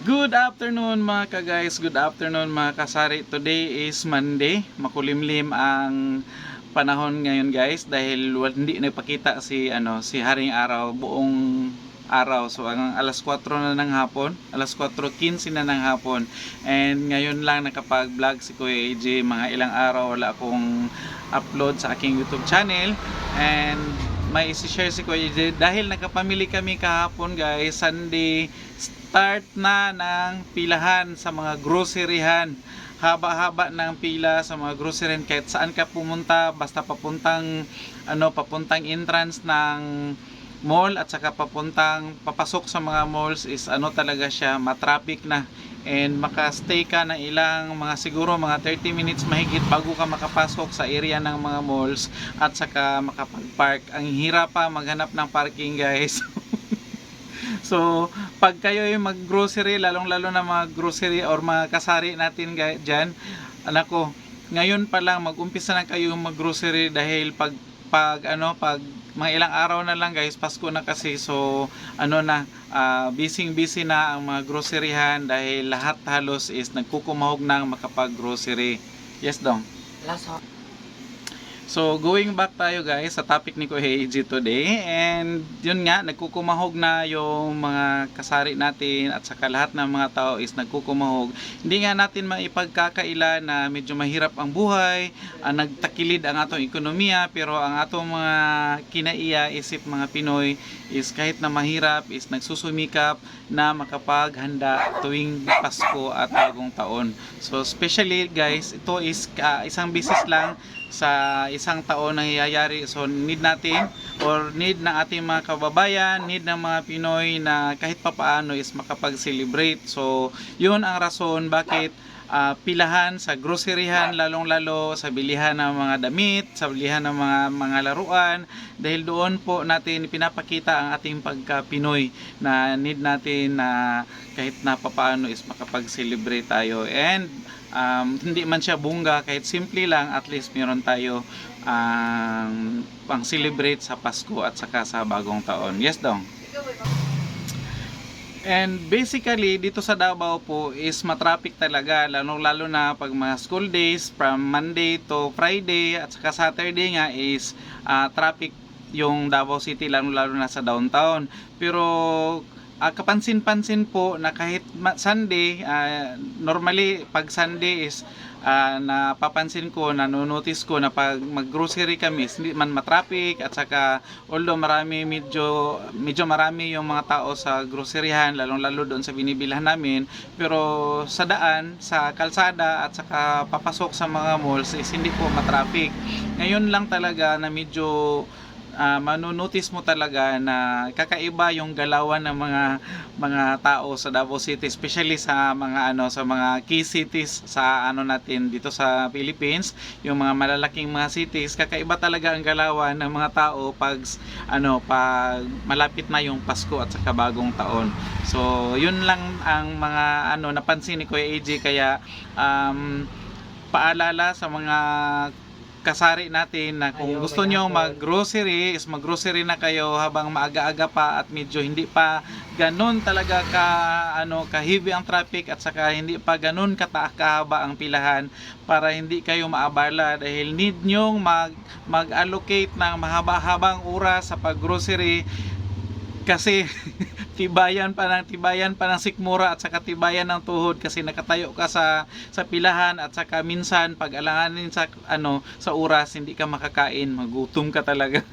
Good afternoon mga ka-guys, good afternoon mga kasari. Today is Monday. Makulimlim ang panahon ngayon guys dahil hindi nagpakita si Haring Araw buong araw. So ang alas 4 na ng hapon, alas 4:15 na ng hapon. And ngayon lang nakapag-vlog si Kuya AJ. Mga ilang araw wala akong upload sa aking YouTube channel. And may isi-share si Kuya AJ dahil nakapamili kami kahapon guys, Sunday. Start na ng pilahan sa mga groceryhan. Haba-haba ng pila sa mga groceryhan kahit saan ka pumunta, basta papuntang entrance ng mall at saka papasok sa mga malls is talaga siya, matraffic na. And makastay ka ng ilang siguro mga 30 minutes mahigit bago ka makapasok sa area ng mga malls at saka makapag-park. Ang hirap pa maghanap ng parking guys. So, pag kayo yung mag-grocery, lalong-lalo na mga grocery or mga kasari natin dyan, anak ko, ngayon pa lang, mag-umpisa na kayo mag-grocery dahil pag mga ilang araw na lang guys, Pasko na kasi, so, busy na ang mga groceryhan dahil lahat halos is nagkukumahog ng makapag-grocery. Yes, dong? Laso. So, going back tayo guys sa topic ni Kuya AJ today. And yun nga, nagkukumahog na yung mga kasari natin at saka lahat ng mga tao is nagkukumahog. Hindi nga natin maipagkakaila na medyo mahirap ang buhay, nagtakilid ang atong ekonomiya, pero ang atong mga kinaiya isip mga Pinoy is kahit na mahirap is nagsusumikap na makapaghanda tuwing Pasko at Bagong Taon. So, especially guys, ito is isang business lang sa isang taon na hiyayari. So need natin or need ng ating mga kababayan, need ng mga Pinoy na kahit papaano is makapag-celebrate. So yun ang rason bakit pilahan sa groceryhan, lalong-lalo sa bilihan ng mga damit, sa bilihan ng mga laruan, dahil doon po natin pinapakita ang ating pagka-Pinoy na need natin na kahit na papaano is makapag-celebrate tayo. And hindi man siya bungga, kahit simple lang, at least meron tayo pang celebrate sa Pasko at saka sa Bagong Taon. Yes, dong. And basically dito sa Davao po is matraffic talaga, lalo na pag mga school days from Monday to Friday at saka Saturday nga is traffic yung Davao City, lalo na sa downtown. Pero kapansin-pansin po na kahit Sunday, normally pag Sunday is napapansin ko, nanonotice ko na pag mag-grocery kami, hindi man matraffic at saka although medyo marami yung mga tao sa groceryhan, lalong-lalo doon sa binibilhan namin, pero sa daan, sa kalsada at saka papasok sa mga malls is hindi po matraffic. Ngayon lang talaga na medyo manonotice mo talaga na kakaiba yung galawan ng mga tao sa Davao City, especially sa mga key cities sa natin dito sa Philippines, yung mga malalaking mga cities. Kakaiba talaga ang galawan ng mga tao pag malapit na yung Pasko at saka Bagong Taon. So yun lang ang mga napansin ni Kuya AJ, kaya paalala sa mga kasari natin na kung gusto nyo mag-grocery is mag-grocery na kayo habang maaga-aga pa at medyo hindi pa ganun talaga ka-heavy ang traffic at saka hindi pa ganun kahaba ang pilahan para hindi kayo maabala, dahil need nyong mag-allocate ng mahaba-habang oras sa pag-grocery kasi tibayan pa ng sikmura at saka tibayan ng tuhod kasi nakatayo ka sa pilahan at saka minsan pag alanganin sa oras hindi ka makakain, magutom ka talaga.